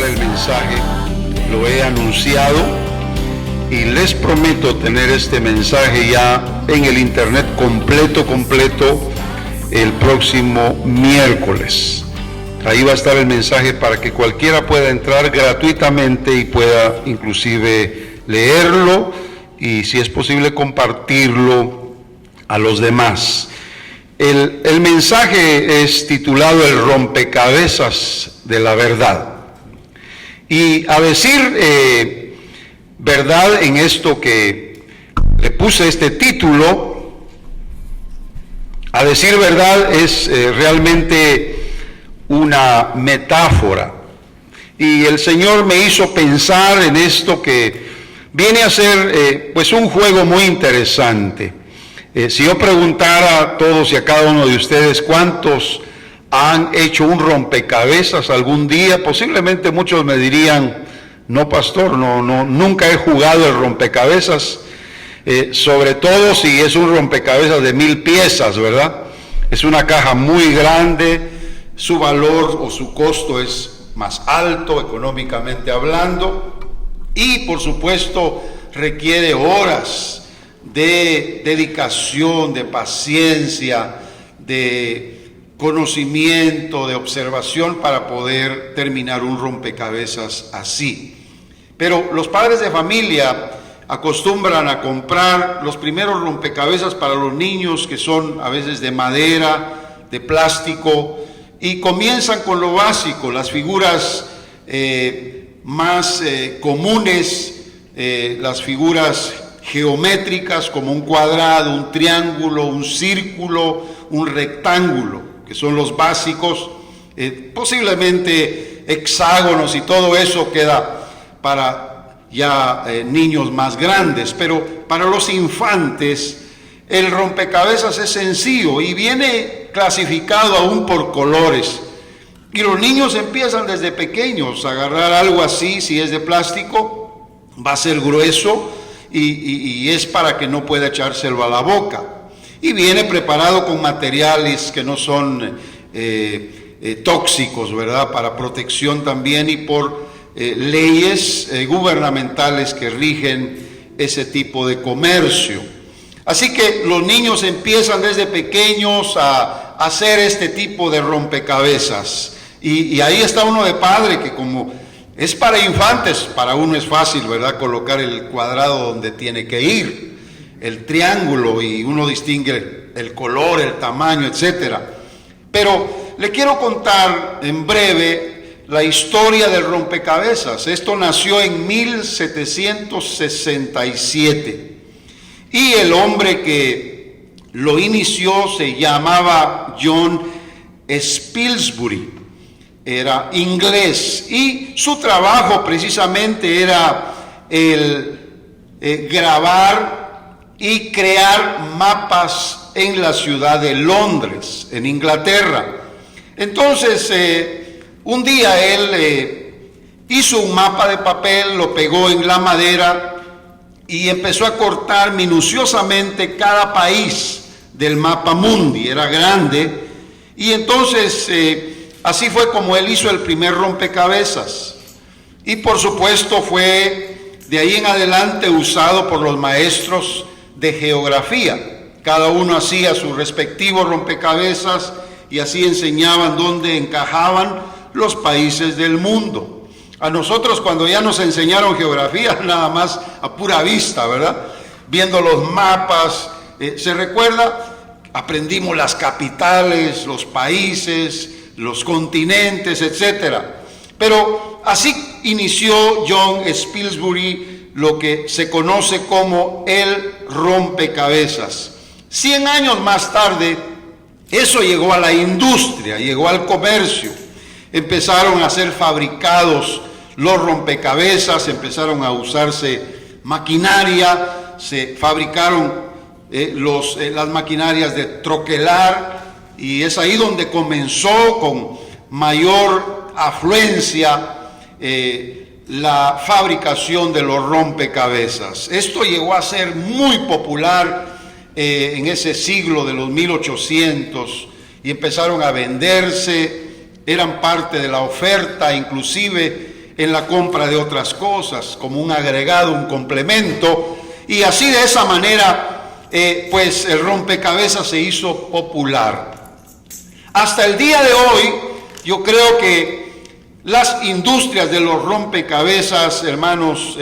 el mensaje, lo he anunciado y les prometo tener este mensaje ya en el internet completo el próximo miércoles. Ahí va a estar el mensaje para que cualquiera pueda entrar gratuitamente y pueda inclusive leerlo y, si es posible, compartirlo a los demás. El mensaje es titulado El rompecabezas de la verdad. Y a decir verdad en esto que le puse este título, a decir verdad es realmente una metáfora. Y el Señor me hizo pensar en esto que viene a ser pues un juego muy interesante. Si yo preguntara a todos y a cada uno de ustedes cuántos han hecho un rompecabezas algún día, posiblemente muchos me dirían, no pastor, nunca he jugado el rompecabezas, sobre todo si es un rompecabezas de 1000 piezas, ¿verdad? Es una caja muy grande, su valor o su costo es más alto económicamente hablando y por supuesto requiere horas de dedicación, de paciencia, de conocimiento, de observación para poder terminar un rompecabezas así. Pero los padres de familia acostumbran a comprar los primeros rompecabezas para los niños, que son a veces de madera, de plástico, y comienzan con lo básico, las figuras más comunes, las figuras geométricas como un cuadrado, un triángulo, un círculo, un rectángulo, que son los básicos, posiblemente hexágonos, y todo eso queda para ya niños más grandes. Pero para los infantes el rompecabezas es sencillo y viene clasificado aún por colores, y los niños empiezan desde pequeños a agarrar algo así. Si es de plástico va a ser grueso y es para que no pueda echárselo a la boca, y viene preparado con materiales que no son tóxicos, ¿verdad? Para protección también, y por leyes gubernamentales que rigen ese tipo de comercio. Así que los niños empiezan desde pequeños a hacer este tipo de rompecabezas, y ahí está uno de padre que, como es para infantes, para uno es fácil, ¿verdad?, colocar el cuadrado donde tiene que ir, el triángulo, y uno distingue el color, el tamaño, etcétera. Pero le quiero contar en breve la historia del rompecabezas. Esto nació en 1767 y el hombre que lo inició se llamaba John Spilsbury. Era inglés y su trabajo precisamente era el grabar y crear mapas en la ciudad de Londres, en Inglaterra. Entonces, un día él hizo un mapa de papel, lo pegó en la madera y empezó a cortar minuciosamente cada país del mapa mundi. Era grande, y entonces así fue como él hizo el primer rompecabezas, y por supuesto fue de ahí en adelante usado por los maestros de geografía. Cada uno hacía su respectivo rompecabezas y así enseñaban dónde encajaban los países del mundo. A nosotros, cuando ya nos enseñaron geografía, nada más a pura vista, ¿verdad?, viendo los mapas, ¿se recuerda? Aprendimos las capitales, los países, los continentes, etcétera. Pero así inició John Spilsbury lo que se conoce como el rompecabezas. 100 años más tarde, eso llegó a la industria, llegó al comercio. Empezaron a ser fabricados los rompecabezas, empezaron a usarse maquinaria, se fabricaron las maquinarias de troquelar, y es ahí donde comenzó con mayor afluencia la fabricación de los rompecabezas. Esto llegó a ser muy popular en ese siglo de los 1800 y empezaron a venderse, eran parte de la oferta, inclusive en la compra de otras cosas, como un agregado, un complemento, y así de esa manera, pues el rompecabezas se hizo popular. Hasta el día de hoy, yo creo que las industrias de los rompecabezas, hermanos,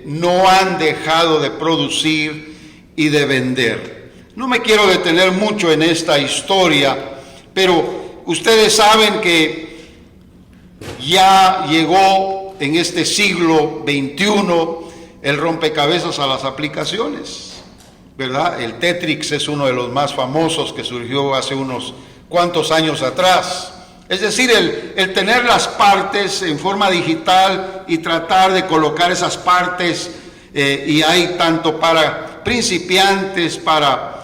no han dejado de producir y de vender. No me quiero detener mucho en esta historia, pero ustedes saben que ya llegó en este siglo XXI el rompecabezas a las aplicaciones, ¿verdad? El Tetrix es uno de los más famosos que surgió hace unos cuantos años atrás. Es decir, el tener las partes en forma digital y tratar de colocar esas partes, y hay tanto para principiantes, para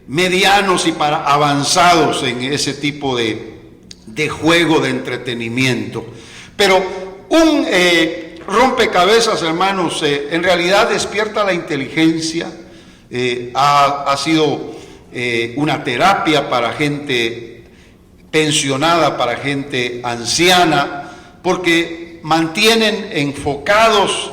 medianos y para avanzados en ese tipo de juego de entretenimiento. Pero un rompecabezas, hermanos, en realidad despierta la inteligencia, ha sido una terapia para gente pensionada, para gente anciana, porque mantienen enfocados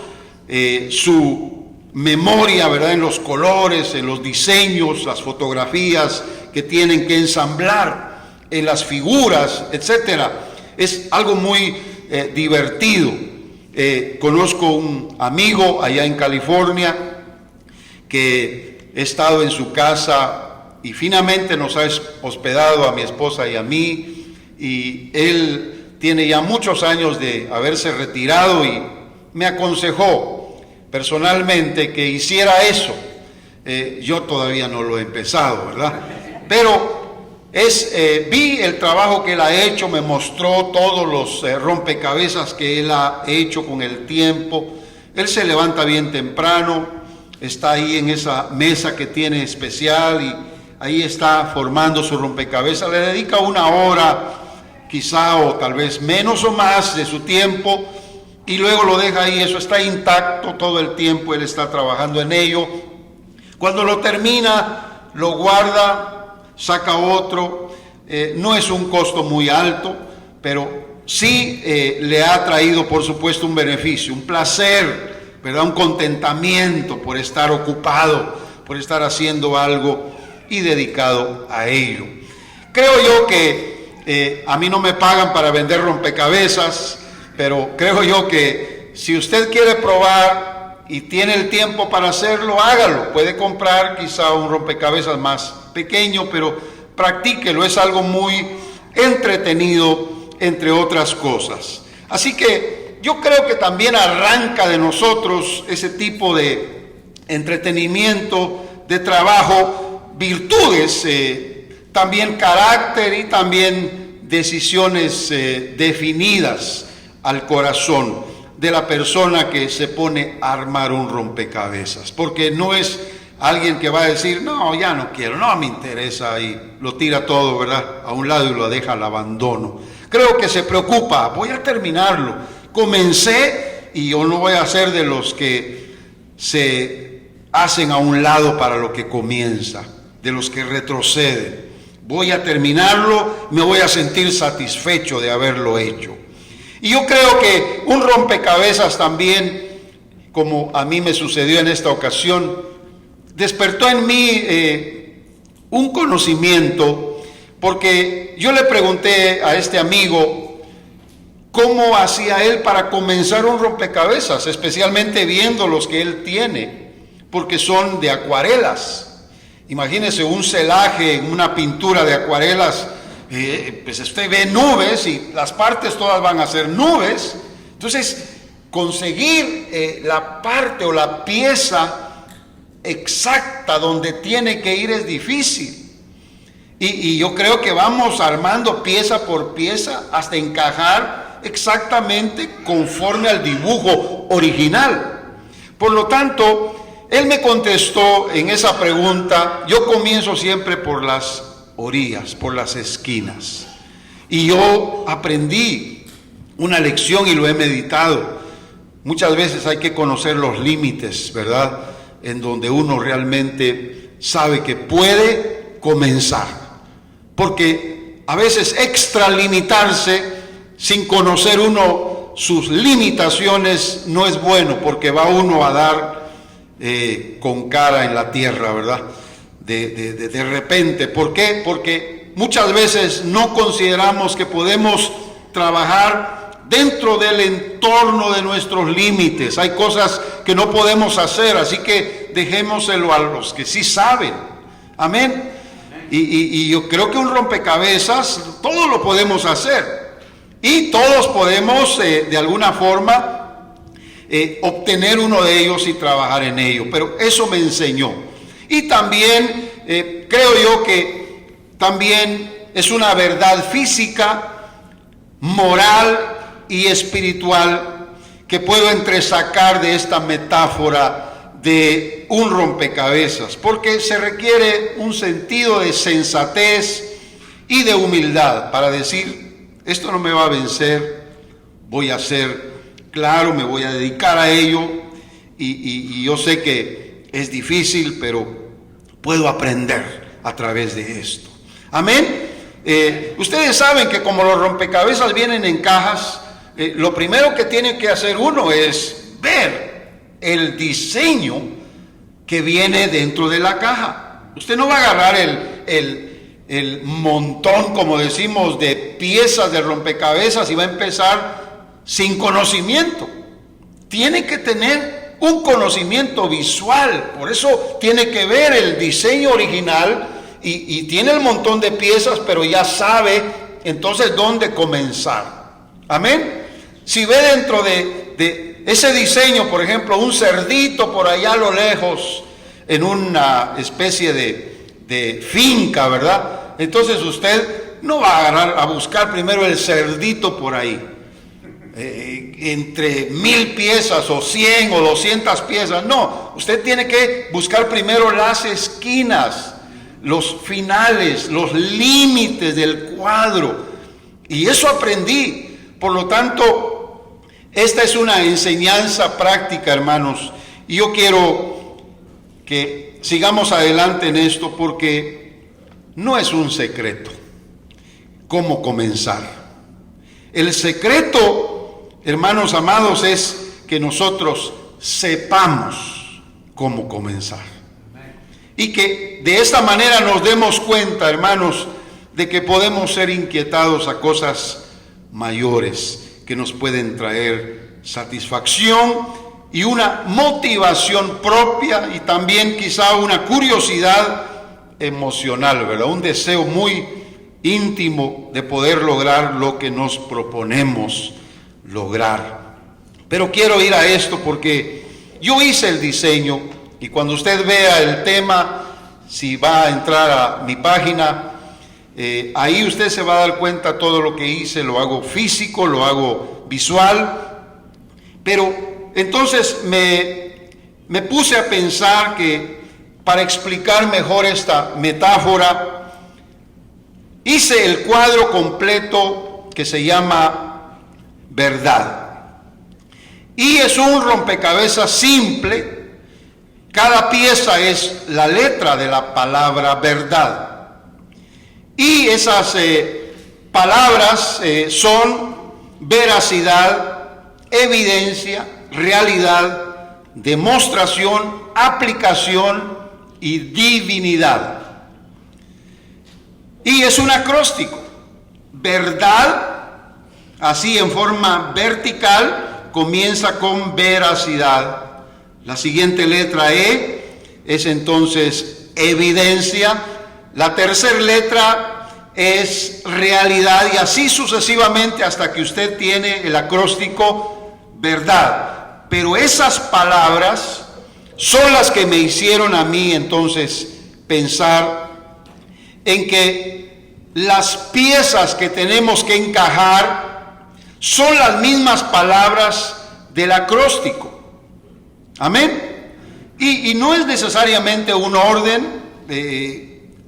su memoria, ¿verdad?, en los colores, en los diseños, las fotografías que tienen que ensamblar, en las figuras, etcétera. Es algo muy divertido. Conozco un amigo allá en California que he estado en su casa y finalmente nos ha hospedado a mi esposa y a mí, y él tiene ya muchos años de haberse retirado y me aconsejó personalmente que hiciera eso. Yo todavía no lo he empezado, ¿verdad? Pero vi el trabajo que él ha hecho, me mostró todos los rompecabezas que él ha hecho con el tiempo. Él se levanta bien temprano, está ahí en esa mesa que tiene especial y ahí está formando su rompecabezas, le dedica una hora, quizá, o tal vez menos o más de su tiempo, y luego lo deja ahí. Eso está intacto todo el tiempo, él está trabajando en ello. Cuando lo termina, lo guarda, saca otro. No es un costo muy alto, pero sí le ha traído, por supuesto, un beneficio, un placer, ¿verdad?, un contentamiento por estar ocupado, por estar haciendo algo y dedicado a ello. Creo yo que a mí no me pagan para vender rompecabezas, pero creo yo que si usted quiere probar y tiene el tiempo para hacerlo, hágalo. Puede comprar quizá un rompecabezas más pequeño, pero practíquelo, es algo muy entretenido, entre otras cosas. Así que yo creo que también arranca de nosotros ese tipo de entretenimiento, de trabajo, virtudes, también carácter y también decisiones definidas al corazón de la persona que se pone a armar un rompecabezas, porque no es alguien que va a decir, no, ya no quiero, no me interesa, y lo tira todo, ¿verdad?, a un lado y lo deja al abandono. Creo que se preocupa, voy a terminarlo, comencé y yo no voy a ser de los que se hacen a un lado para lo que comienza, de los que retroceden. Voy a terminarlo, me voy a sentir satisfecho de haberlo hecho. Y yo creo que un rompecabezas también, como a mí me sucedió en esta ocasión, despertó en mí un conocimiento, porque yo le pregunté a este amigo cómo hacía él para comenzar un rompecabezas, especialmente viendo los que él tiene, porque son de acuarelas. Imagínese un celaje, una pintura de acuarelas, pues usted ve nubes y las partes todas van a ser nubes. Entonces, conseguir la parte o la pieza exacta donde tiene que ir es difícil. Y yo creo que vamos armando pieza por pieza hasta encajar exactamente conforme al dibujo original. Por lo tanto, él me contestó en esa pregunta. Yo comienzo siempre por las orillas, por las esquinas. Y yo aprendí una lección y lo he meditado. Muchas veces hay que conocer los límites, ¿verdad?, en donde uno realmente sabe que puede comenzar. Porque a veces extralimitarse sin conocer uno sus limitaciones no es bueno, porque va uno a dar con cara en la tierra, ¿verdad? De repente. ¿Por qué? Porque muchas veces no consideramos que podemos trabajar dentro del entorno de nuestros límites. Hay cosas que no podemos hacer, así que dejémoselo a los que sí saben. Amén. Y yo creo que un rompecabezas, todos lo podemos hacer. Y todos podemos de alguna forma obtener uno de ellos y trabajar en ello. Pero eso me enseñó. Y también creo yo que también es una verdad física, moral y espiritual que puedo entresacar de esta metáfora de un rompecabezas, porque se requiere un sentido de sensatez y de humildad para decir: esto no me va a vencer, voy a ser claro, me voy a dedicar a ello, y yo sé que es difícil, pero puedo aprender a través de esto. Amén. Ustedes saben que como los rompecabezas vienen en cajas, lo primero que tiene que hacer uno es ver el diseño que viene dentro de la caja. Usted no va a agarrar el montón, como decimos, de piezas de rompecabezas y va a empezar sin conocimiento. Tiene que tener un conocimiento visual, por eso tiene que ver el diseño original y tiene el montón de piezas, pero ya sabe entonces dónde comenzar. Amén. Si ve dentro de ese diseño, por ejemplo, un cerdito por allá a lo lejos, en una especie de finca, ¿verdad? Entonces usted no va a agarrar a buscar primero el cerdito por ahí, entre 1000 piezas o 100 o 200 piezas. No, usted tiene que buscar primero las esquinas, los finales, los límites del cuadro. Y eso aprendí. Por lo tanto, esta es una enseñanza práctica, hermanos. Y yo quiero que sigamos adelante en esto, porque no es un secreto cómo comenzar. El secreto, hermanos amados, es que nosotros sepamos cómo comenzar. Y que de esta manera nos demos cuenta, hermanos, de que podemos ser inquietados a cosas mayores que nos pueden traer satisfacción y una motivación propia, y también quizá una curiosidad emocional, ¿verdad? Un deseo muy íntimo de poder lograr lo que nos proponemos lograr. Pero quiero ir a esto porque yo hice el diseño, y cuando usted vea el tema, si va a entrar a mi página, ahí usted se va a dar cuenta todo lo que hice. Lo hago físico, lo hago visual, pero entonces me puse a pensar que para explicar mejor esta metáfora, hice el cuadro completo que se llama verdad. Y es un rompecabezas simple. Cada pieza es la letra de la palabra verdad. Y esas palabras son veracidad, evidencia, realidad, demostración, aplicación y divinidad. Y es un acróstico. Verdad, así en forma vertical, comienza con veracidad. La siguiente letra E es entonces evidencia. La tercera letra es realidad, y así sucesivamente hasta que usted tiene el acróstico verdad. Pero esas palabras son las que me hicieron a mí entonces pensar en que las piezas que tenemos que encajar son las mismas palabras del acróstico. Amén. Y no es necesariamente un orden,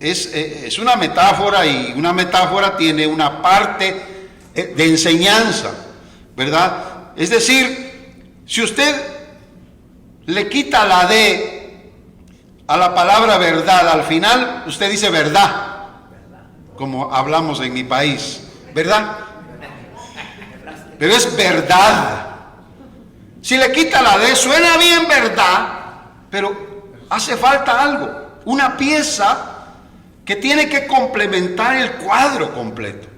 es una metáfora, y una metáfora tiene una parte de enseñanza, ¿verdad? Es decir, si usted le quita la D a la palabra verdad, al final usted dice verdad, como hablamos en mi país, ¿verdad? pero es verdad. Si le quita la D, suena bien verdad, pero hace falta algo, una pieza que tiene que complementar el cuadro completo.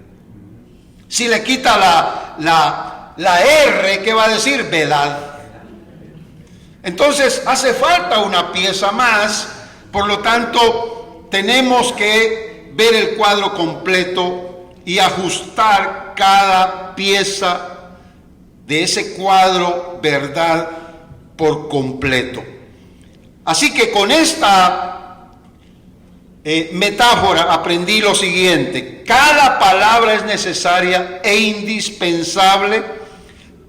Si le quita la R, ¿qué va a decir? Verdad. Entonces hace falta una pieza más, por lo tanto tenemos que ver el cuadro completo y ajustar cada pieza de ese cuadro verdad por completo. Así que con esta metáfora aprendí lo siguiente: cada palabra es necesaria e indispensable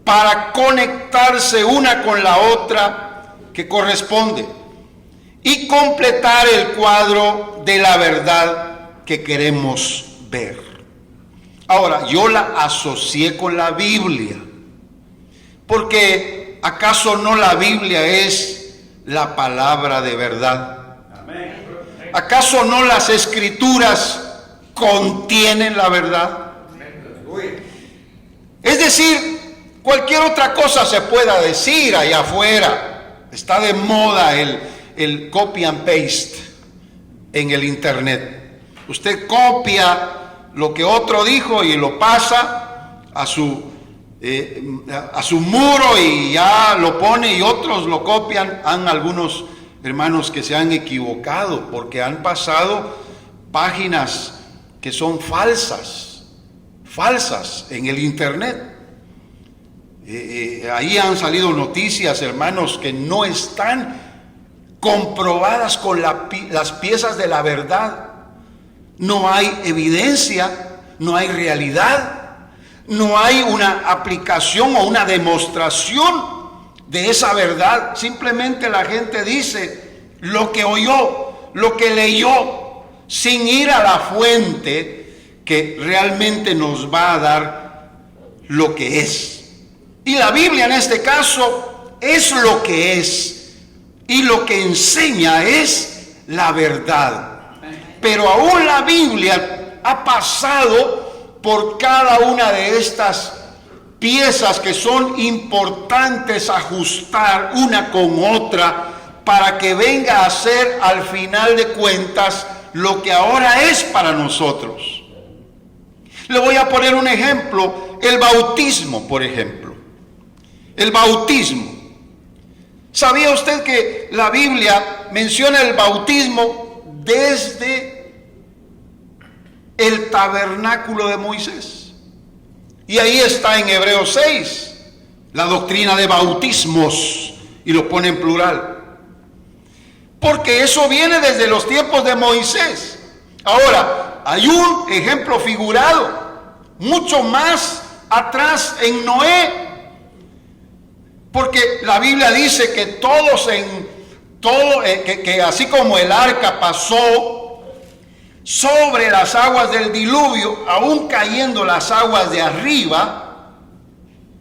para conectarse una con la otra que corresponde y completar el cuadro de la verdad que queremos ver. Ahora, yo la asocié con la Biblia, porque ¿acaso no la Biblia es la palabra de verdad? ¿Acaso no las Escrituras contienen la verdad? Es decir, cualquier otra cosa se pueda decir allá afuera. Está de moda el copy and paste en el internet. Usted copia lo que otro dijo y lo pasa a su muro y ya lo pone, y otros lo copian. Han algunos hermanos que se han equivocado porque han pasado páginas que son falsas en el internet. Ahí han salido noticias, hermanos, que no están comprobadas con las piezas de la verdad. No hay evidencia, no hay realidad, no hay una aplicación o una demostración de esa verdad. Simplemente la gente dice lo que oyó, lo que leyó, sin ir a la fuente que realmente nos va a dar lo que es. Y la Biblia en este caso es lo que es, y lo que enseña es la verdad. Pero aún la Biblia ha pasado por cada una de estas piezas que son importantes ajustar una con otra para que venga a ser al final de cuentas lo que ahora es para nosotros. Le voy a poner un ejemplo: el bautismo, por ejemplo. El bautismo. ¿Sabía usted que la Biblia menciona el bautismo desde el tabernáculo de Moisés? Y ahí está en Hebreos 6, la doctrina de bautismos, y lo pone en plural. Porque eso viene desde los tiempos de Moisés. Ahora, hay un ejemplo figurado mucho más atrás en Noé. Porque la Biblia dice que que así como el arca pasó sobre las aguas del diluvio, aún cayendo las aguas de arriba,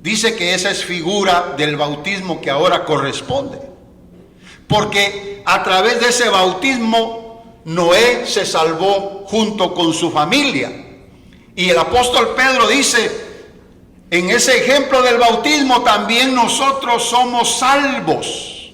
dice que esa es figura del bautismo que ahora corresponde. Porque a través de ese bautismo Noé se salvó junto con su familia. Y el apóstol Pedro dice: en ese ejemplo del bautismo también nosotros somos salvos.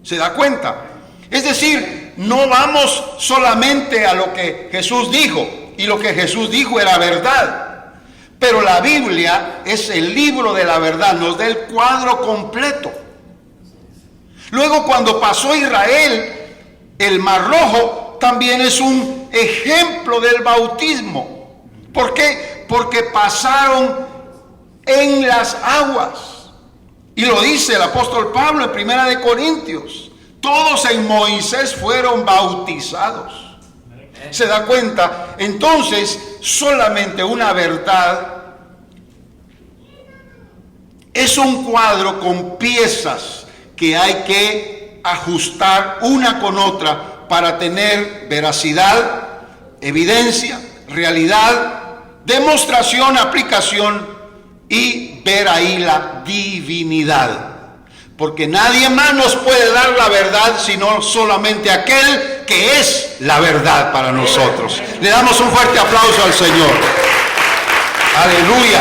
¿Se da cuenta? Es decir, no vamos solamente a lo que Jesús dijo, y lo que Jesús dijo era verdad. Pero la Biblia es el libro de la verdad, nos da el cuadro completo. Luego, cuando pasó Israel el Mar Rojo, también es un ejemplo del bautismo. ¿Por qué? Porque pasaron en las aguas. Y lo dice el apóstol Pablo en Primera de Corintios: todos en Moisés fueron bautizados. ¿Se da cuenta? Entonces, solamente una verdad es un cuadro con piezas que hay que ajustar una con otra para tener veracidad, evidencia, realidad, demostración, aplicación y ver ahí la divinidad. Porque nadie más nos puede dar la verdad sino solamente aquel que es la verdad para nosotros. Le damos un fuerte aplauso al Señor. Aleluya.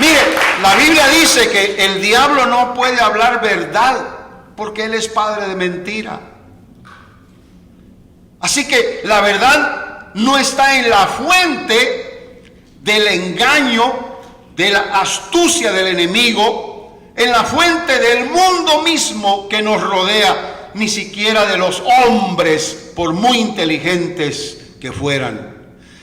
Mire, la Biblia dice que el diablo no puede hablar verdad porque él es padre de mentira. Así que la verdad no está en la fuente del engaño, de la astucia del enemigo, en la fuente del mundo mismo que nos rodea, ni siquiera de los hombres, por muy inteligentes que fueran.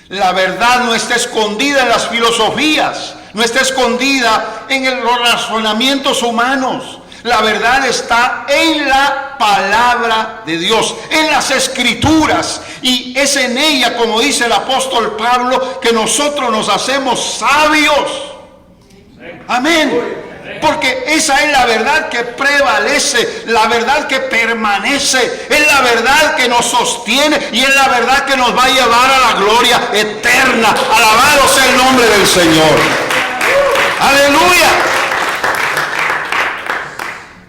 La verdad no está escondida en las filosofías, no está escondida en los razonamientos humanos. La verdad está en la palabra de Dios, en las escrituras, y es en ella, como dice el apóstol Pablo, que nosotros nos hacemos sabios. Amén. Porque esa es la verdad que prevalece, la verdad que permanece, es la verdad que nos sostiene y es la verdad que nos va a llevar a la gloria eterna. Alabado sea el nombre del Señor. Aleluya.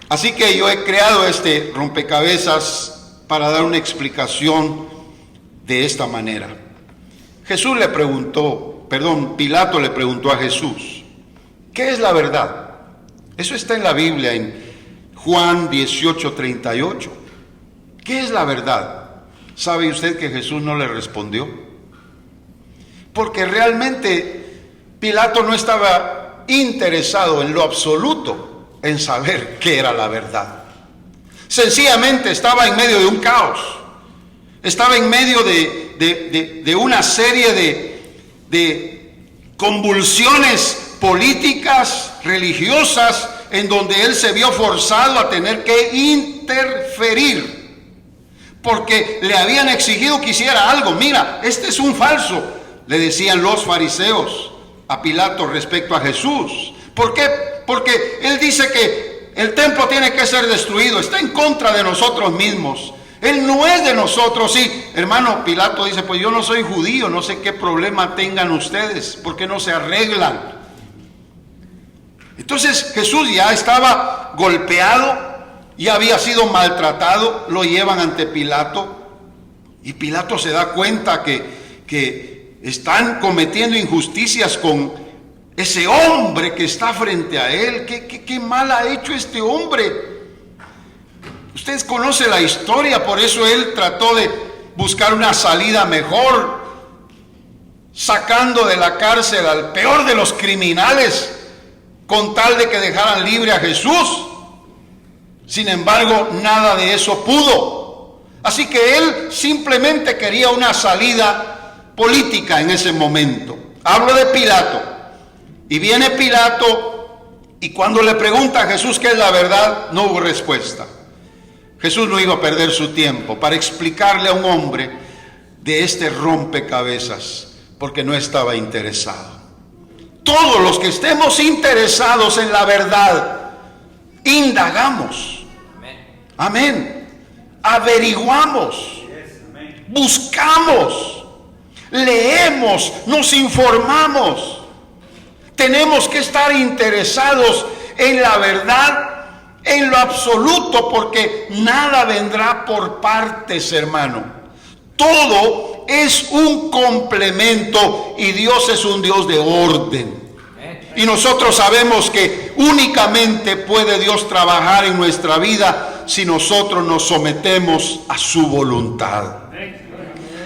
Así que yo he creado este rompecabezas para dar una explicación de esta manera. Pilato le preguntó a Jesús, ¿qué es la verdad? Eso está en la Biblia, en Juan 18:38. ¿Qué es la verdad? ¿Sabe usted que Jesús no le respondió? Porque realmente Pilato no estaba interesado en lo absoluto en saber qué era la verdad. Sencillamente estaba en medio de un caos. Estaba en medio de una serie de convulsiones políticas, religiosas, en donde él se vio forzado a tener que interferir, porque le habían exigido que hiciera algo. Mira, este es un falso, le decían los fariseos a Pilato respecto a Jesús. ¿Por qué? Porque él dice que el templo tiene que ser destruido, está en contra de nosotros mismos. Él no es de nosotros. Sí, hermano, Pilato dice, pues yo no soy judío, no sé qué problema tengan ustedes, ¿por qué no se arreglan? Entonces Jesús ya estaba golpeado, ya había sido maltratado, lo llevan ante Pilato y Pilato se da cuenta que están cometiendo injusticias con ese hombre que está frente a él. ¿Qué mal ha hecho este hombre? Ustedes conocen la historia, por eso él trató de buscar una salida mejor, sacando de la cárcel al peor de los criminales, con tal de que dejaran libre a Jesús. Sin embargo, nada de eso pudo. Así que él simplemente quería una salida política en ese momento. Hablo de Pilato. Y viene Pilato, y cuando le pregunta a Jesús qué es la verdad, no hubo respuesta. Jesús no iba a perder su tiempo para explicarle a un hombre de este rompecabezas, porque no estaba interesado. Todos los que estemos interesados en la verdad, indagamos. Amén. Averiguamos. Buscamos. Leemos. Nos informamos. Tenemos que estar interesados en la verdad, en lo absoluto, porque nada vendrá por partes, hermano. Todo es un complemento y Dios es un Dios de orden. Y nosotros sabemos que únicamente puede Dios trabajar en nuestra vida si nosotros nos sometemos a su voluntad.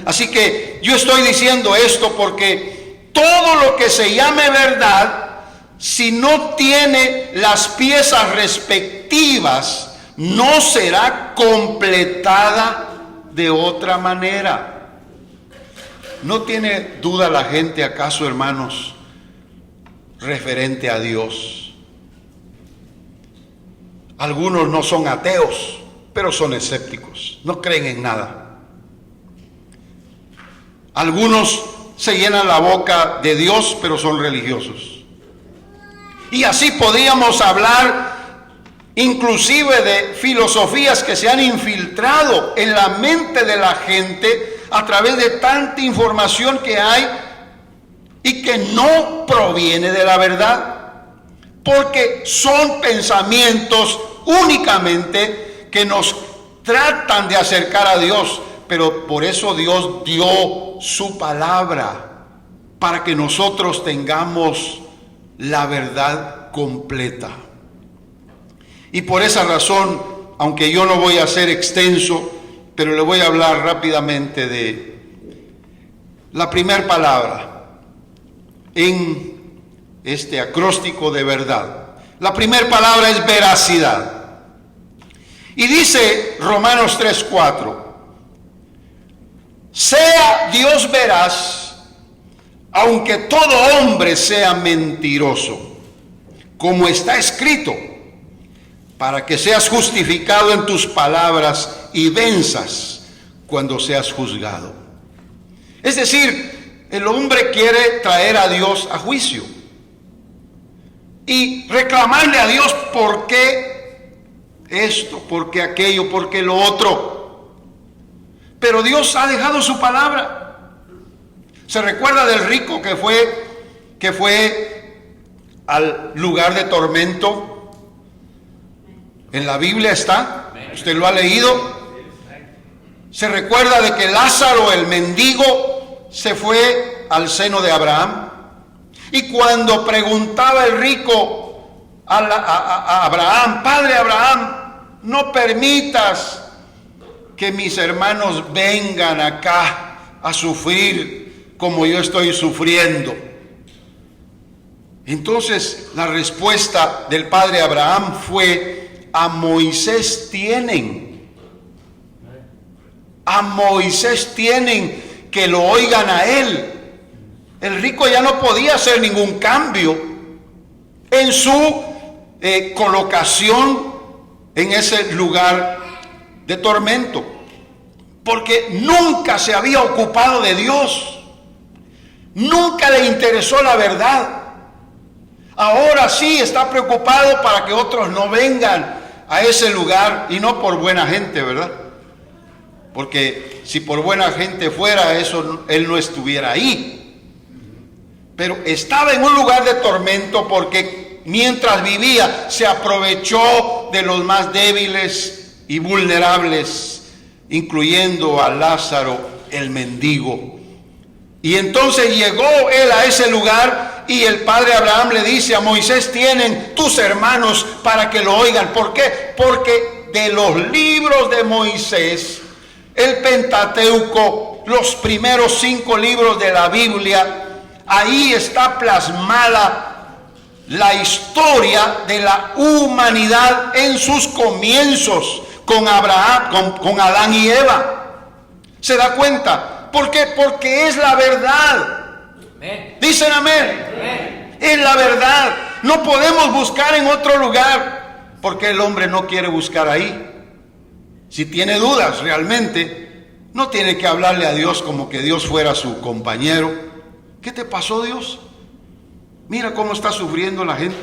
Así que yo estoy diciendo esto porque todo lo que se llame verdad, si no tiene las piezas respectivas, no será completada de otra manera. ¿No tiene duda la gente, acaso, hermanos, referente a Dios? Algunos no son ateos, pero son escépticos, no creen en nada. Algunos se llenan la boca de Dios, pero son religiosos. Y así podríamos hablar inclusive de filosofías que se han infiltrado en la mente de la gente a través de tanta información que hay y que no proviene de la verdad, porque son pensamientos únicamente que nos tratan de acercar a Dios. Pero por eso Dios dio su palabra, para que nosotros tengamos la verdad completa. Y por esa razón, aunque yo no voy a ser extenso, pero le voy a hablar rápidamente de la primera palabra en este acróstico de verdad. La primera palabra es veracidad. Y dice Romanos 3:4, sea Dios veraz, aunque todo hombre sea mentiroso, como está escrito, para que seas justificado en tus palabras y venzas cuando seas juzgado. Es decir, el hombre quiere traer a Dios a juicio y reclamarle a Dios por qué esto, por qué aquello, por qué lo otro. Pero Dios ha dejado su palabra. ¿Se recuerda del rico que fue al lugar de tormento? En la Biblia está, usted lo ha leído. Se recuerda de que Lázaro, el mendigo, se fue al seno de Abraham. Y cuando preguntaba el rico a Abraham, Padre Abraham, no permitas que mis hermanos vengan acá a sufrir como yo estoy sufriendo. Entonces la respuesta del padre Abraham fue: a Moisés tienen. A Moisés tienen, que lo oigan a él. El rico ya no podía hacer ningún cambio en su colocación en ese lugar de tormento, porque nunca se había ocupado de Dios, nunca le interesó la verdad. Ahora sí está preocupado para que otros no vengan a ese lugar, y no por buena gente, ¿verdad? Porque si por buena gente fuera eso, él no estuviera ahí. Pero estaba en un lugar de tormento porque mientras vivía se aprovechó de los más débiles y vulnerables, incluyendo a Lázaro, el mendigo. Y entonces llegó él a ese lugar y el padre Abraham le dice: a Moisés tienen tus hermanos para que lo oigan. ¿Por qué? Porque de los libros de Moisés, el Pentateuco, los primeros 5 libros de la Biblia, ahí está plasmada la historia de la humanidad en sus comienzos con Abraham, con Adán y Eva. ¿Se da cuenta? ¿Por qué? Porque es la verdad. Amén. Dicen amén. Amén. Es la verdad. No podemos buscar en otro lugar, porque el hombre no quiere buscar ahí. Si tiene dudas realmente, no tiene que hablarle a Dios como que Dios fuera su compañero. ¿Qué te pasó, Dios? Mira cómo está sufriendo la gente.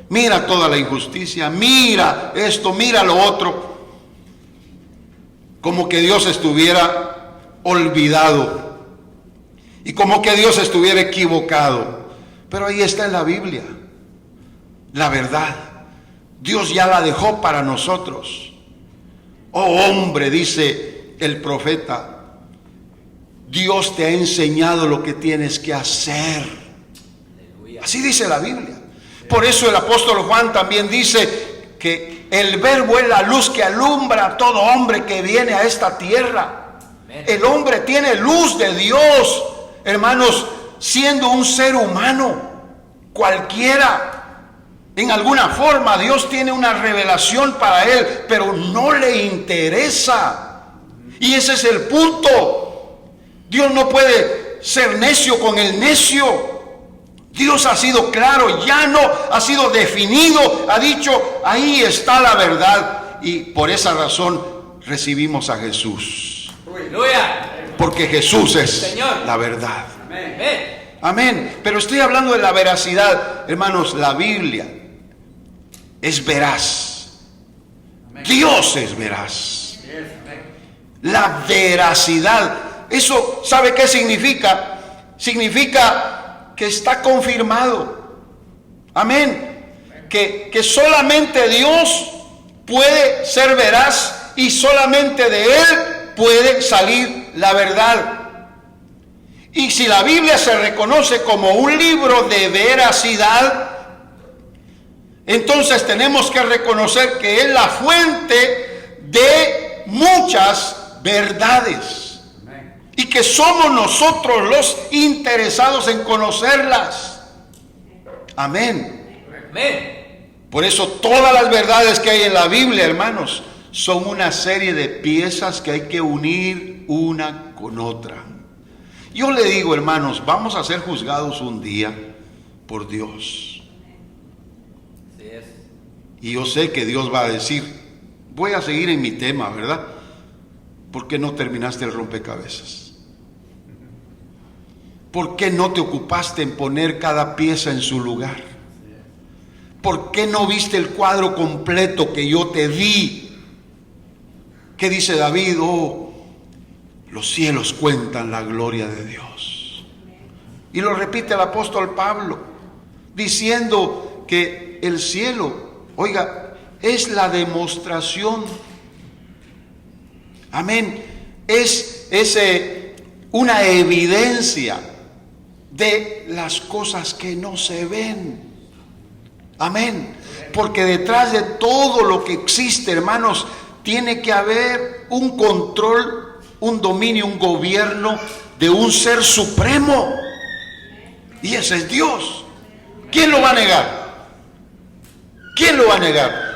Mira toda la injusticia. Mira esto, mira lo otro. Como que Dios estuviera olvidado y como que Dios estuviera equivocado. Pero ahí está en la Biblia la verdad. Dios ya la dejó para nosotros. Oh hombre, dice el profeta, Dios te ha enseñado lo que tienes que hacer. Así dice la Biblia. Por eso el apóstol Juan también dice que el verbo es la luz que alumbra a todo hombre que viene a esta tierra. El hombre tiene luz de Dios, hermanos, siendo un ser humano cualquiera. En alguna forma Dios tiene una revelación para él, pero no le interesa. Y ese es el punto. Dios no puede ser necio con el necio. Dios ha sido claro, llano, ha sido definido, ha dicho, ahí está la verdad. Y por esa razón recibimos a Jesús. Porque Jesús es la verdad. Amén. Pero estoy hablando de la veracidad. Hermanos, la Biblia es veraz. Dios es veraz. La veracidad. Eso, ¿sabe qué significa? Significa que está confirmado. Amén. Que solamente Dios puede ser veraz y solamente de Él puede salir la verdad. Y si la Biblia se reconoce como un libro de veracidad, Entonces tenemos que reconocer que es la fuente de muchas verdades y que somos nosotros los interesados en conocerlas. Amén. Por eso todas las verdades que hay en la Biblia, hermanos, son una serie de piezas que hay que unir una con otra. Yo le digo, hermanos, vamos a ser juzgados un día por Dios. Y yo sé que Dios va a decir, voy a seguir en mi tema, ¿verdad? ¿Por qué no terminaste el rompecabezas? ¿Por qué no te ocupaste en poner cada pieza en su lugar? ¿Por qué no viste el cuadro completo que yo te di? ¿Qué dice David? Oh, los cielos cuentan la gloria de Dios. Y lo repite el apóstol Pablo, diciendo que el cielo, oiga, es la demostración. Amén. Es una evidencia de las cosas que no se ven. Amén. Porque detrás de todo lo que existe, hermanos, tiene que haber un control, un dominio, un gobierno de un ser supremo. Y ese es Dios. ¿Quién lo va a negar? ¿Quién lo va a negar?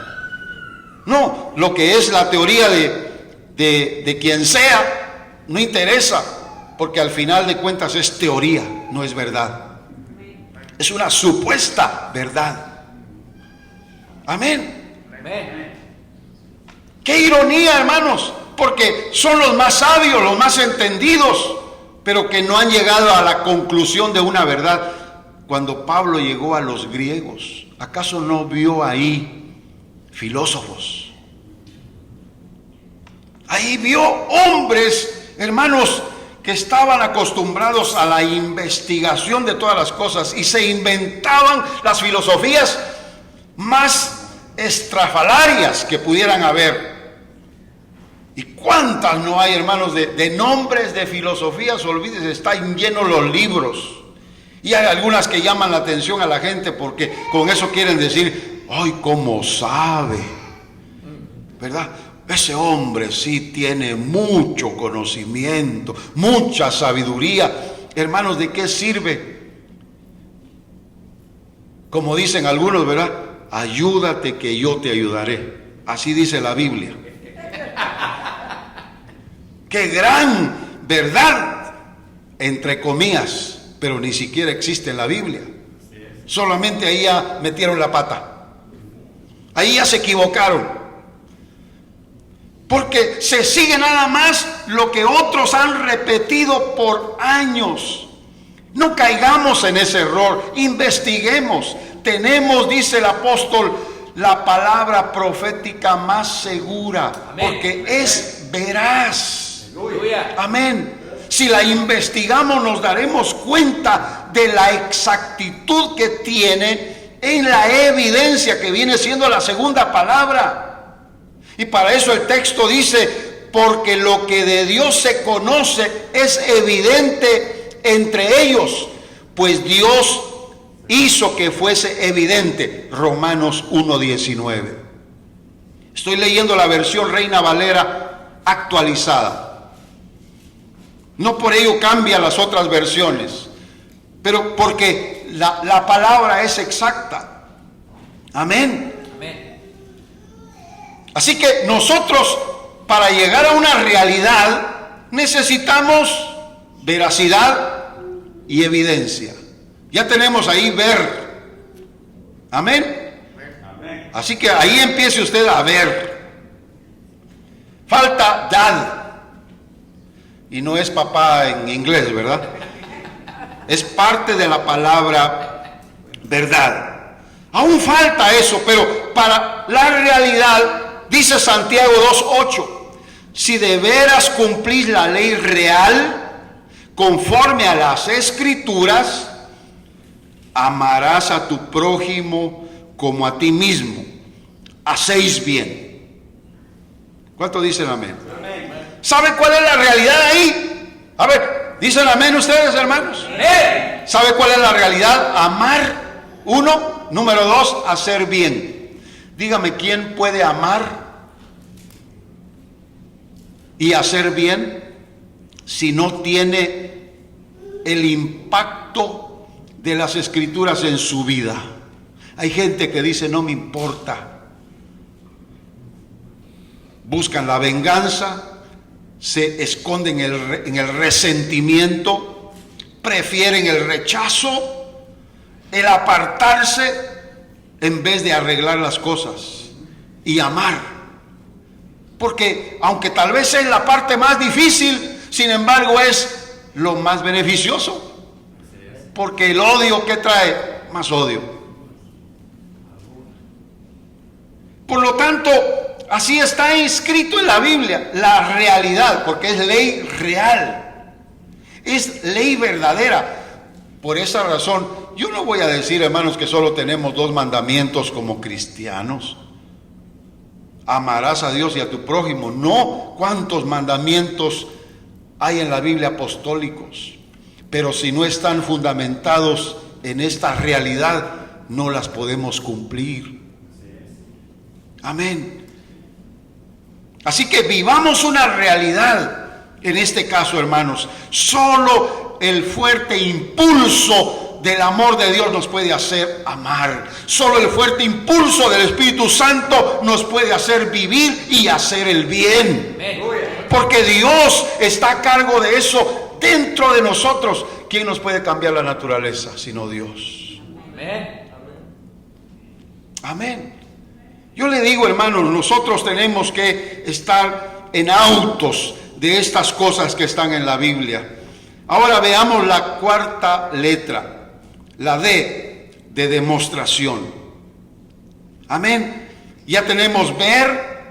No, lo que es la teoría de quien sea, no interesa, porque al final de cuentas es teoría, no es verdad. Es una supuesta verdad. Amén. Qué ironía, hermanos, porque son los más sabios, los más entendidos, pero que no han llegado a la conclusión de una verdad. Cuando Pablo llegó a los griegos, ¿acaso no vio ahí filósofos? Ahí vio hombres, hermanos, que estaban acostumbrados a la investigación de todas las cosas y se inventaban las filosofías más estrafalarias que pudieran haber. ¿Y cuántas no hay, hermanos, de nombres de filosofías? Olvídese, están llenos los libros. Y hay algunas que llaman la atención a la gente porque con eso quieren decir, ¡ay, cómo sabe! ¿Verdad? Ese hombre sí tiene mucho conocimiento, mucha sabiduría. Hermanos, ¿de qué sirve? Como dicen algunos, ¿verdad? Ayúdate que yo te ayudaré. Así dice la Biblia. ¡Qué gran verdad! Entre comillas, pero ni siquiera existe en la Biblia. Solamente ahí ya metieron la pata. Ahí ya se equivocaron. Porque se sigue nada más lo que otros han repetido por años. No caigamos en ese error, investiguemos. Tenemos, dice el apóstol, la palabra profética más segura, amén, porque es veraz. Aleluya. Amén. Si la investigamos nos daremos cuenta de la exactitud que tiene en la evidencia que viene siendo la segunda palabra. Y para eso el texto dice, porque lo que de Dios se conoce es evidente entre ellos, pues Dios hizo que fuese evidente. Romanos 1:19. Estoy leyendo la versión Reina Valera actualizada. No por ello cambia las otras versiones, pero porque la palabra es exacta. Amén. Así que nosotros, para llegar a una realidad, necesitamos veracidad y evidencia. Ya tenemos ahí ver. Amén. Así que ahí empiece usted a ver. Falta dad. Y no es papá en inglés, ¿verdad? Es parte de la palabra verdad. Aún falta eso, pero para la realidad, dice Santiago 2:8, si de veras cumplís la ley real, conforme a las Escrituras, amarás a tu prójimo como a ti mismo. Hacéis bien. ¿Cuánto dicen amén? Amén. ¿Sabe cuál es la realidad ahí? A ver, ¿dicen amén ustedes, hermanos? Amén. ¿Sabe cuál es la realidad? Amar uno Número 2, hacer bien. Dígame, ¿quién puede amar y hacer bien si no tiene el impacto de las Escrituras en su vida? Hay gente que dice, no me importa. Buscan la venganza, se esconden en el resentimiento, prefieren el rechazo, el apartarse, en vez de arreglar las cosas y amar. Porque aunque tal vez es la parte más difícil, sin embargo es lo más beneficioso. Porque el odio, ¿qué trae? Más odio. Por lo tanto, así está inscrito en la Biblia, la realidad, porque es ley real, es ley verdadera. Por esa razón, yo no voy a decir, hermanos, que solo tenemos 2 mandamientos como cristianos. Amarás a Dios y a tu prójimo. No, ¿cuántos mandamientos hay en la Biblia apostólicos? Pero si no están fundamentados en esta realidad, no las podemos cumplir. Amén. Así que vivamos una realidad. En este caso, hermanos, solo el fuerte impulso del amor de Dios nos puede hacer amar. Solo el fuerte impulso del Espíritu Santo nos puede hacer vivir y hacer el bien. Porque Dios está a cargo de eso dentro de nosotros. ¿Quién nos puede cambiar la naturaleza sino Dios? Amén. Yo le digo, hermanos, nosotros tenemos que estar en autos de estas cosas que están en la Biblia. Ahora veamos la 4ª letra, la D de demostración. Amén. Ya tenemos ver,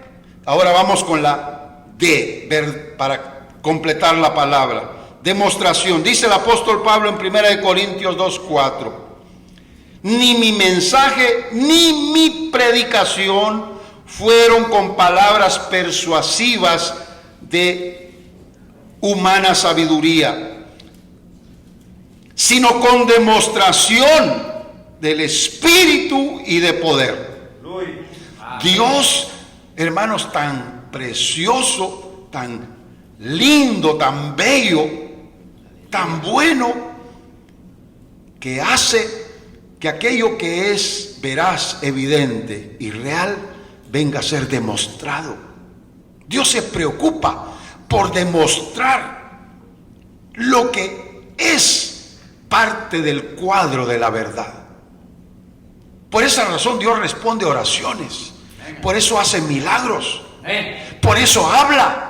ahora vamos con la D, ver, para completar la palabra. Demostración. Dice el apóstol Pablo en 1 Corintios 2:4. Ni mi mensaje ni mi predicación fueron con palabras persuasivas de humana sabiduría, sino con demostración del Espíritu y de poder. Dios, hermanos, tan precioso, tan lindo, tan bello, tan bueno, que hace que aquello que es veraz, evidente y real venga a ser demostrado. Dios se preocupa por demostrar lo que es parte del cuadro de la verdad. Por esa razón Dios responde oraciones, por eso hace milagros, por eso habla.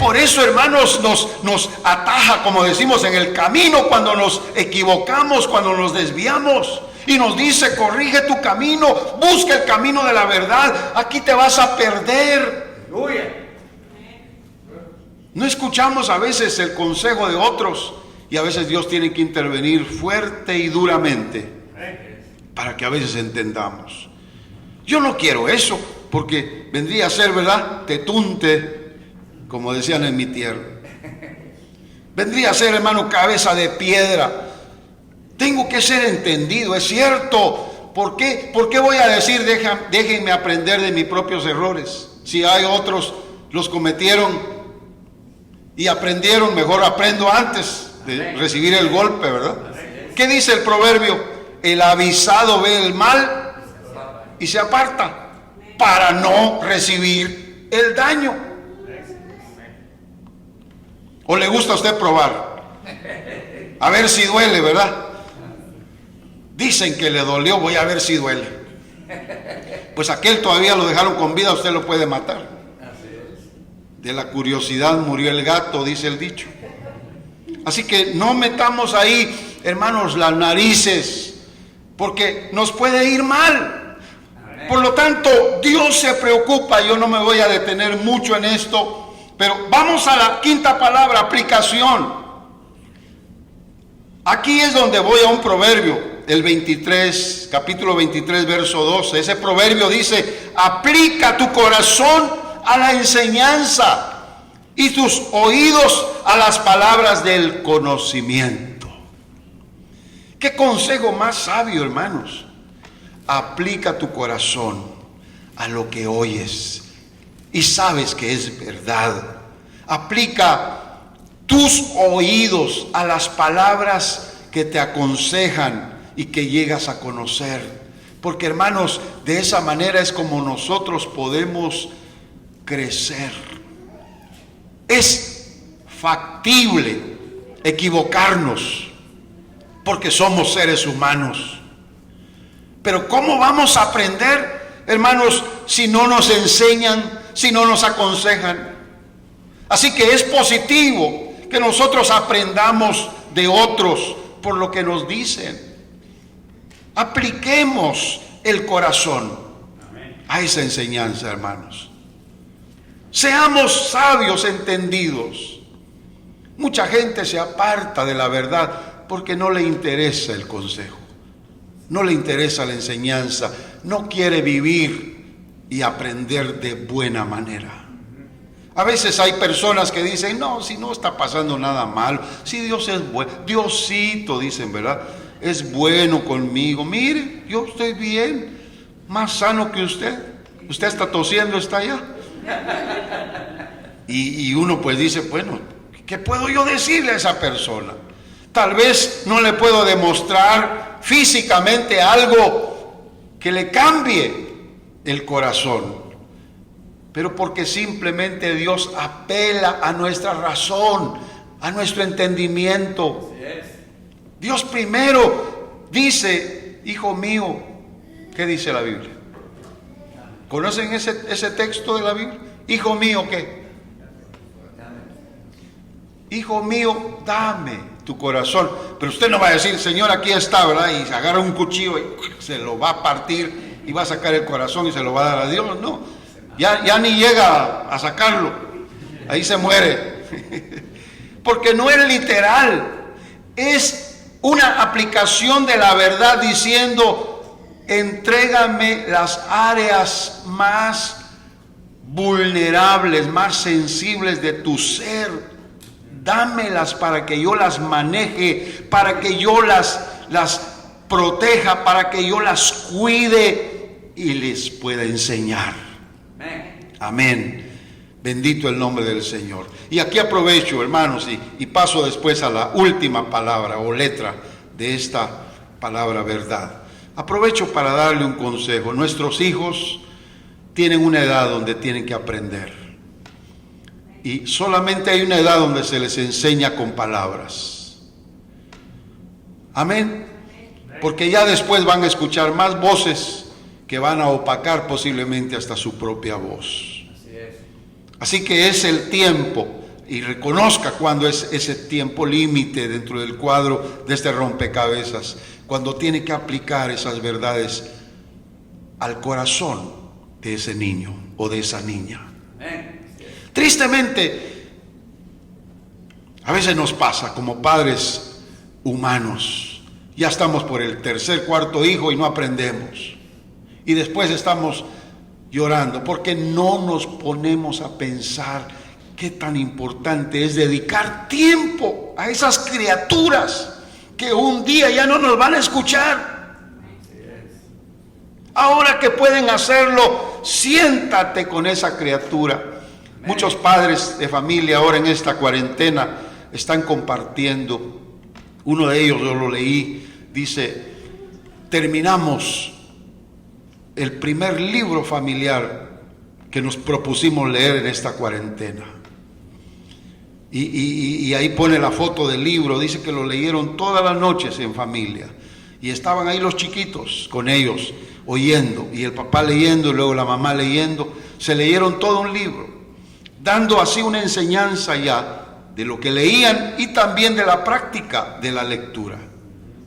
Por eso, hermanos, nos ataja, como decimos, en el camino cuando nos equivocamos, cuando nos desviamos, y nos dice: corrige tu camino, busca el camino de la verdad, aquí te vas a perder. No escuchamos a veces el consejo de otros, y a veces Dios tiene que intervenir fuerte y duramente para que a veces entendamos. Yo no quiero eso, porque vendría a ser, ¿verdad?, tetunte, como decían en mi tierra. Vendría a ser, hermano, cabeza de piedra. Tengo que ser entendido, es cierto. ¿Por qué voy a decir déjenme aprender de mis propios errores? Si hay otros los cometieron y aprendieron, mejor aprendo antes de recibir el golpe, ¿verdad? ¿Qué dice el proverbio? El avisado ve el mal y se aparta para no recibir el daño. ¿O le gusta a usted probar? A ver si duele, ¿verdad? Dicen que le dolió, voy a ver si duele. Pues aquel todavía lo dejaron con vida, usted lo puede matar. De la curiosidad murió el gato, dice el dicho. Así que no metamos ahí, hermanos, las narices, porque nos puede ir mal. Por lo tanto, Dios se preocupa. Yo no me voy a detener mucho en esto, pero vamos a la quinta palabra, aplicación. Aquí es donde voy a un proverbio, el 23, capítulo 23, verso 12. Ese proverbio dice: aplica tu corazón a la enseñanza y tus oídos a las palabras del conocimiento. ¿Qué consejo más sabio, hermanos? aplica tu corazón a lo que oyes y sabes que es verdad. Aplica tus oídos a las palabras que te aconsejan y que llegas a conocer. Porque, hermanos, de esa manera es como nosotros podemos crecer. Es factible equivocarnos porque somos seres humanos. Pero ¿cómo vamos a aprender, hermanos, si no nos enseñan, si no nos aconsejan? Así que es positivo que nosotros aprendamos de otros por lo que nos dicen. Apliquemos el corazón a esa enseñanza, hermanos. Seamos sabios, entendidos. Mucha gente se aparta de la verdad porque no le interesa el consejo, no le interesa la enseñanza, no quiere vivir y aprender de buena manera. A veces hay personas que dicen, no, si no está pasando nada malo, si Dios es bueno, Diosito, dicen, ¿verdad? Es bueno conmigo. Mire, yo estoy bien, más sano que usted. Usted está tosiendo, está allá. Y uno pues dice, bueno, ¿qué puedo yo decirle a esa persona? Tal vez no le puedo demostrar físicamente algo que le cambie el corazón, pero porque simplemente Dios apela a nuestra razón, a nuestro entendimiento. Dios primero dice, hijo mío, ¿qué dice la Biblia? ¿Conocen ese texto de la Biblia? Hijo mío, ¿qué? Hijo mío, dame tu corazón. Pero usted no va a decir, Señor, aquí está, ¿verdad? Y se agarra un cuchillo y se lo va a partir y va a sacar el corazón y se lo va a dar a Dios. No, ya ni llega a sacarlo. Ahí se muere. Porque no es literal. Es una aplicación de la verdad diciendo, entrégame las áreas más vulnerables, más sensibles de tu ser. Dámelas para que yo las maneje, para que yo las proteja, para que yo las cuide y les pueda enseñar. Amén. Bendito el nombre del Señor. Y aquí aprovecho, hermanos, y paso después a la última palabra o letra de esta palabra verdad. Aprovecho para darle un consejo. Nuestros hijos tienen una edad donde tienen que aprender. Y solamente hay una edad donde se les enseña con palabras. Amén. Porque ya después van a escuchar más voces que van a opacar posiblemente hasta su propia voz. Así que es el tiempo, y reconozca cuando es ese tiempo límite dentro del cuadro de este rompecabezas, cuando tiene que aplicar esas verdades al corazón de ese niño o de esa niña. Tristemente, a veces nos pasa como padres humanos, ya estamos por el tercer, cuarto hijo y no aprendemos. Y después estamos llorando porque no nos ponemos a pensar qué tan importante es dedicar tiempo a esas criaturas que un día ya no nos van a escuchar. Ahora que pueden hacerlo, siéntate con esa criatura. Muchos padres de familia ahora en esta cuarentena están compartiendo. Uno de ellos, yo lo leí, dice, terminamos el primer libro familiar que nos propusimos leer en esta cuarentena. Y ahí pone la foto del libro, dice que lo leyeron todas las noches en familia. Y estaban ahí los chiquitos con ellos, oyendo, y el papá leyendo, y luego la mamá leyendo. Se leyeron todo un libro, dando así una enseñanza ya de lo que leían y también de la práctica de la lectura.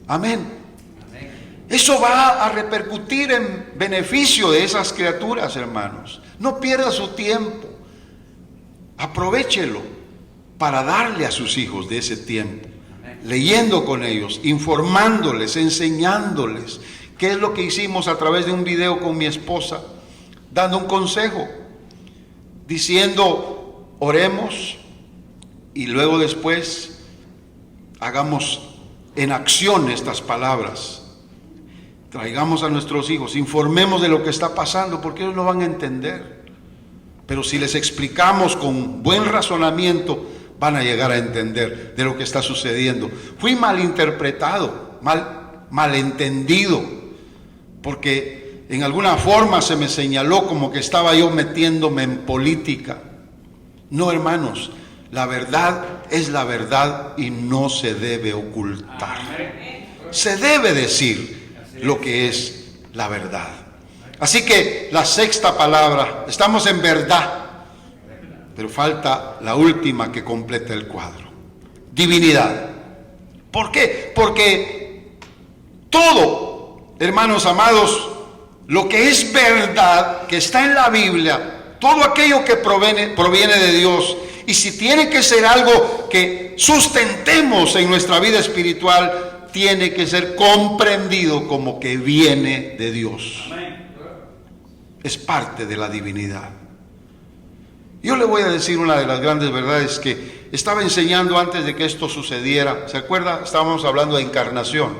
Amén. Eso va a repercutir en beneficio de esas criaturas, hermanos. No pierda su tiempo. Aprovéchelo para darle a sus hijos de ese tiempo, leyendo con ellos, informándoles, enseñándoles. ¿Qué es lo que hicimos a través de un video con mi esposa? Dando un consejo, diciendo, oremos y luego después hagamos en acción estas palabras. traigamos a nuestros hijos, informemos de lo que está pasando, porque ellos no van a entender. Pero si les explicamos con buen razonamiento, van a llegar a entender de lo que está sucediendo. Fui malinterpretado, malentendido, porque en alguna forma se me señaló como que estaba yo metiéndome en política. No, hermanos, la verdad es la verdad y no se debe ocultar. Se debe decir lo que es la verdad. Así que la sexta palabra, estamos en verdad, pero falta la última que completa el cuadro: divinidad. ¿Por qué? Porque todo, hermanos amados, lo que es verdad, que está en la Biblia, todo aquello que proviene de Dios, y si tiene que ser algo que sustentemos en nuestra vida espiritual, tiene que ser comprendido como que viene de Dios. Es parte de la divinidad. Yo le voy a decir una de las grandes verdades que estaba enseñando antes de que esto sucediera. ¿Se acuerda? Estábamos hablando de encarnación.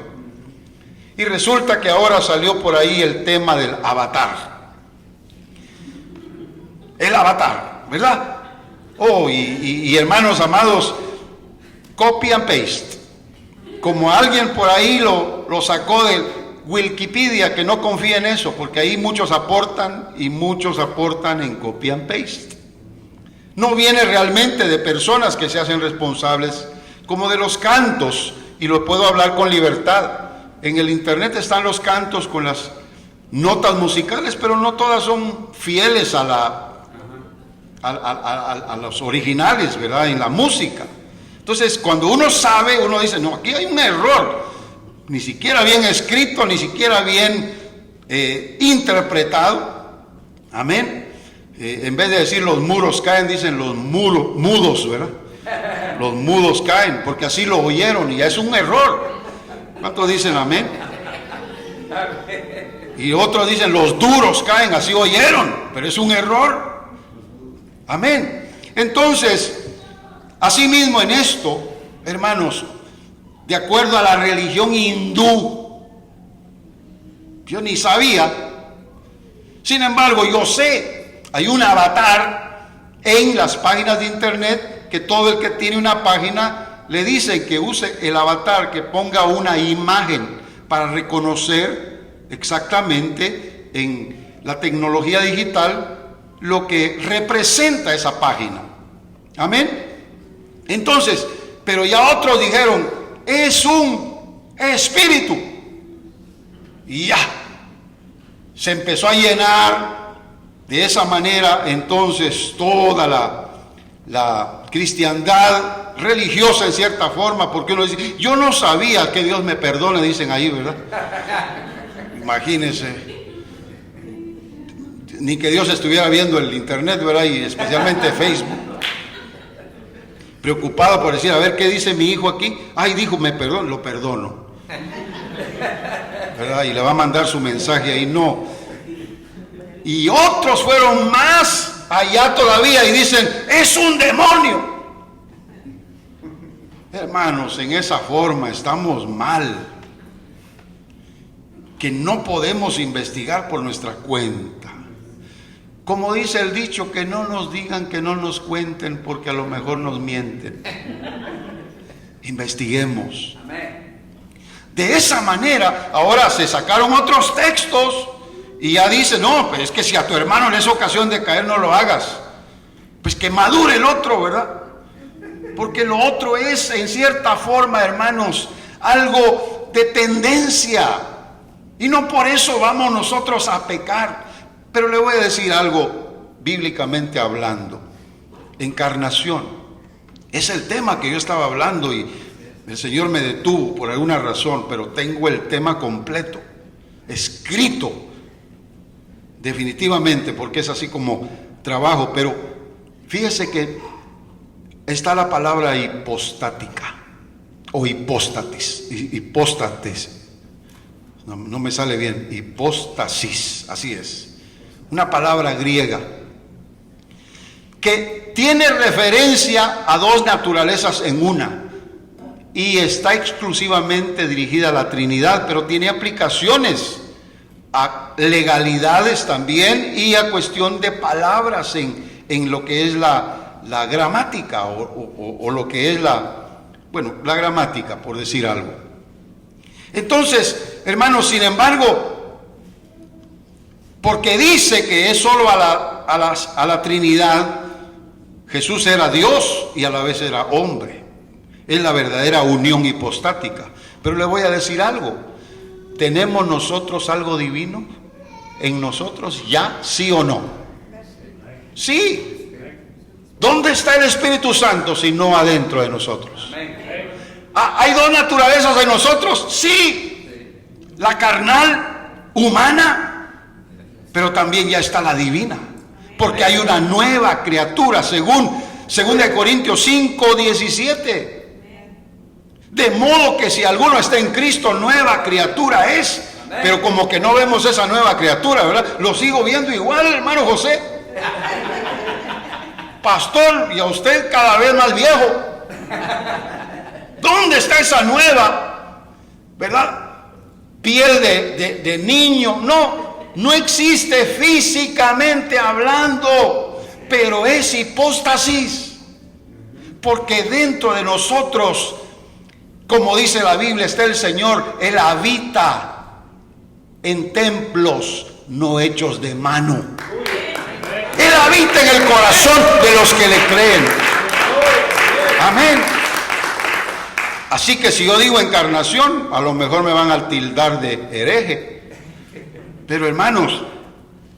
Y resulta que ahora salió por ahí el tema del avatar. El avatar, ¿verdad? Oh, y hermanos amados, copy and paste. Como alguien por ahí lo sacó del Wikipedia, que no confía en eso, porque ahí muchos aportan y muchos aportan en copy and paste. No viene realmente de personas que se hacen responsables, como de los cantos, y lo puedo hablar con libertad. En el internet están los cantos con las notas musicales, pero no todas son fieles a los originales, ¿verdad? En la música. Entonces, cuando uno sabe, uno dice, no, aquí hay un error, ni siquiera bien escrito, ni siquiera bien interpretado. Amén. En vez de decir los muros caen, dicen los mudos, ¿verdad? Los mudos caen, porque así lo oyeron y ya es un error. ¿Cuántos dicen amén? Y otros dicen los duros caen, así oyeron, pero es un error. Amén. Entonces, asimismo en esto, hermanos, de acuerdo a la religión hindú, yo ni sabía, sin embargo yo sé, hay un avatar en las páginas de internet que todo el que tiene una página le dice que use el avatar, que ponga una imagen para reconocer exactamente en la tecnología digital lo que representa esa página. Amén. Entonces, pero ya otros dijeron, es un espíritu. Y ya, se empezó a llenar de esa manera entonces toda la cristiandad religiosa en cierta forma, porque uno dice, yo no sabía, que Dios me perdone, dicen ahí, ¿verdad? Imagínense, ni que Dios estuviera viendo el internet, ¿verdad? Y especialmente Facebook, preocupado por decir, a ver qué dice mi hijo aquí. Ay, dijo, me perdono, lo perdono, ¿verdad? Y le va a mandar su mensaje ahí, no. Y otros fueron más allá todavía y dicen, es un demonio. Hermanos, en esa forma estamos mal, que no podemos investigar por nuestra cuenta. Como dice el dicho, que no nos digan, que no nos cuenten, porque a lo mejor nos mienten. Investiguemos. De esa manera, ahora se sacaron otros textos y ya dice, no, pues es que si a tu hermano le es ocasión de caer, no lo hagas. Pues que madure el otro, ¿verdad? Porque lo otro es, en cierta forma, hermanos, algo de tendencia. Y no por eso vamos nosotros a pecar. Pero le voy a decir algo, bíblicamente hablando. Encarnación. Es el tema que yo estaba hablando y el Señor me detuvo por alguna razón, pero tengo el tema completo, escrito, definitivamente, porque es así como trabajo. Pero fíjese que está la palabra hipostática o hipóstatis, no me sale bien, hipóstasis, así es, una palabra griega que tiene referencia a dos naturalezas en una y está exclusivamente dirigida a la Trinidad, pero tiene aplicaciones a legalidades también y a cuestión de palabras en lo que es la gramática o lo que es la gramática, por decir algo. Entonces, hermanos, sin embargo, porque dice que es solo a la Trinidad, Jesús era Dios y a la vez era hombre. Es la verdadera unión hipostática. Pero le voy a decir algo. ¿Tenemos nosotros algo divino en nosotros ya? ¿Sí o no? Sí. ¿Dónde está el Espíritu Santo si no adentro de nosotros? ¿Hay dos naturalezas en nosotros? Sí. La carnal, humana, pero también ya está la divina. Porque hay una nueva criatura, según 2 Corintios 5, 17. De modo que si alguno está en Cristo, nueva criatura es. Pero como que no vemos esa nueva criatura, ¿verdad? Lo sigo viendo igual, hermano José. Pastor, y a usted cada vez más viejo. ¿Dónde está esa nueva, verdad? Piel de niño. No existe físicamente hablando, pero es hipóstasis. Porque dentro de nosotros, como dice la Biblia, está el Señor. Él habita en templos no hechos de mano. Él habita en el corazón de los que le creen. Amén. Así que si yo digo encarnación, a lo mejor me van a tildar de hereje. Pero hermanos,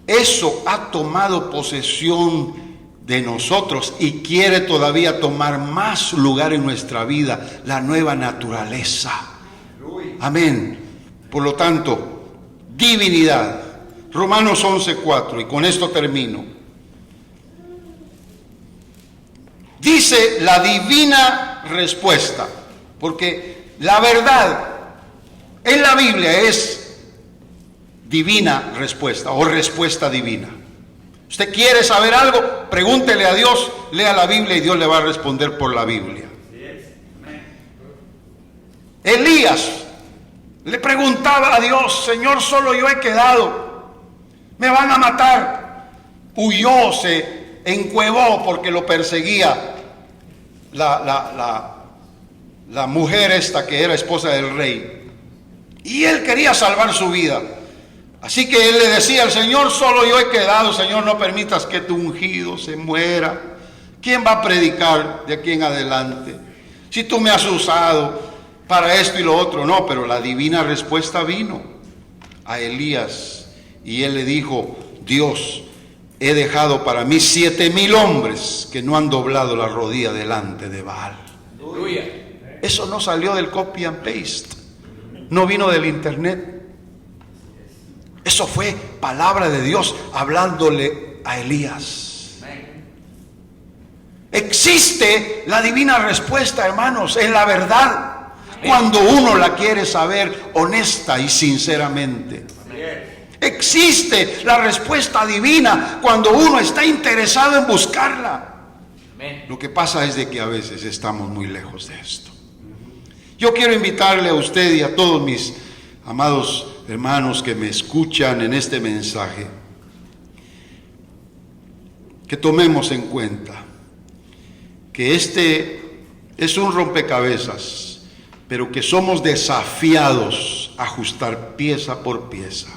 eso ha tomado posesión de nosotros y quiere todavía tomar más lugar en nuestra vida, la nueva naturaleza. Amén. Por lo tanto, divinidad. Romanos 11:4, y con esto termino. Dice la divina respuesta, porque la verdad en la Biblia es divina respuesta o respuesta divina. Usted quiere saber algo, pregúntele a Dios, lea la Biblia y Dios le va a responder por la Biblia. Elías le preguntaba a Dios: Señor, solo yo he quedado, me van a matar. Huyó, se encuevó porque lo perseguía la mujer esta que era esposa del rey, y él quería salvar su vida. Así que él le decía al Señor: solo yo he quedado, Señor, no permitas que tu ungido se muera. ¿Quién va a predicar de aquí en adelante? Si tú me has usado para esto y lo otro. No, pero la divina respuesta vino a Elías y él le dijo: Dios, he dejado para mí 7,000 hombres que no han doblado la rodilla delante de Baal. Eso no salió del copy and paste, no vino del internet. Eso fue palabra de Dios hablándole a Elías. Existe la divina respuesta, hermanos, en la verdad, cuando uno la quiere saber honesta y sinceramente. Existe la respuesta divina cuando uno está interesado en buscarla. Lo que pasa es de que a veces estamos muy lejos de esto. Yo quiero invitarle a usted y a todos mis amados hermanos que me escuchan en este mensaje, que tomemos en cuenta que este es un rompecabezas, pero que somos desafiados a ajustar pieza por pieza,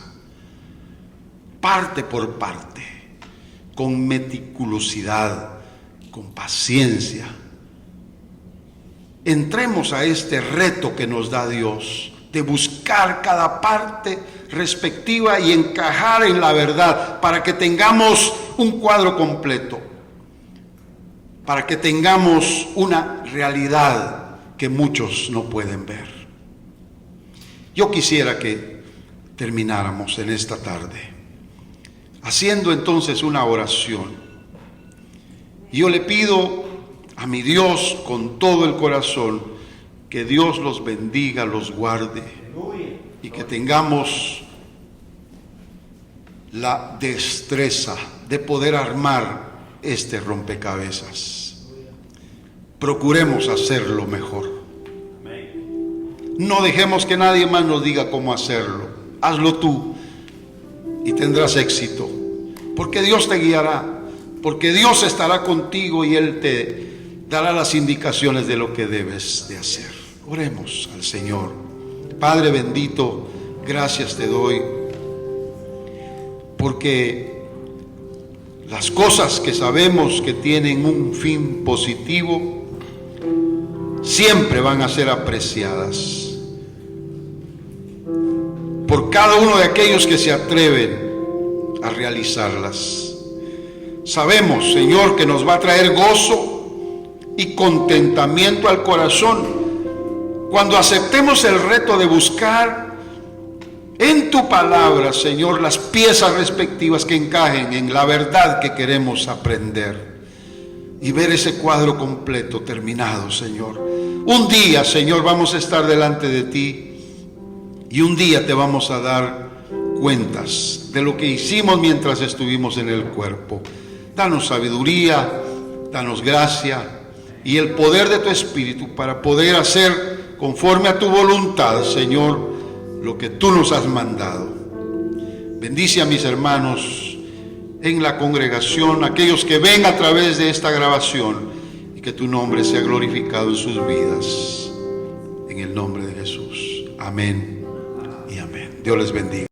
parte por parte, con meticulosidad, con paciencia. Entremos a este reto que nos da Dios, de buscar cada parte respectiva y encajar en la verdad, para que tengamos un cuadro completo, para que tengamos una realidad que muchos no pueden ver. Yo quisiera que termináramos en esta tarde haciendo entonces una oración. Yo le pido a mi Dios con todo el corazón que Dios los bendiga, los guarde, y que tengamos la destreza de poder armar este rompecabezas. Procuremos hacerlo mejor. No dejemos que nadie más nos diga cómo hacerlo. Hazlo tú, y tendrás éxito, porque Dios te guiará, porque Dios estará contigo y Él te dará las indicaciones de lo que debes de hacer. Oremos al Señor. Padre bendito, gracias te doy, porque las cosas que sabemos que tienen un fin positivo siempre van a ser apreciadas por cada uno de aquellos que se atreven a realizarlas. Sabemos, Señor, que nos va a traer gozo y contentamiento al corazón cuando aceptemos el reto de buscar en tu palabra, Señor, las piezas respectivas que encajen en la verdad que queremos aprender y ver ese cuadro completo terminado, Señor. Un día, Señor, vamos a estar delante de ti y un día te vamos a dar cuentas de lo que hicimos mientras estuvimos en el cuerpo. Danos sabiduría, danos gracia y el poder de tu Espíritu para poder hacer conforme a tu voluntad, Señor, lo que tú nos has mandado. Bendice a mis hermanos en la congregación, aquellos que ven a través de esta grabación, y que tu nombre sea glorificado en sus vidas. En el nombre de Jesús. Amén y amén. Dios les bendiga.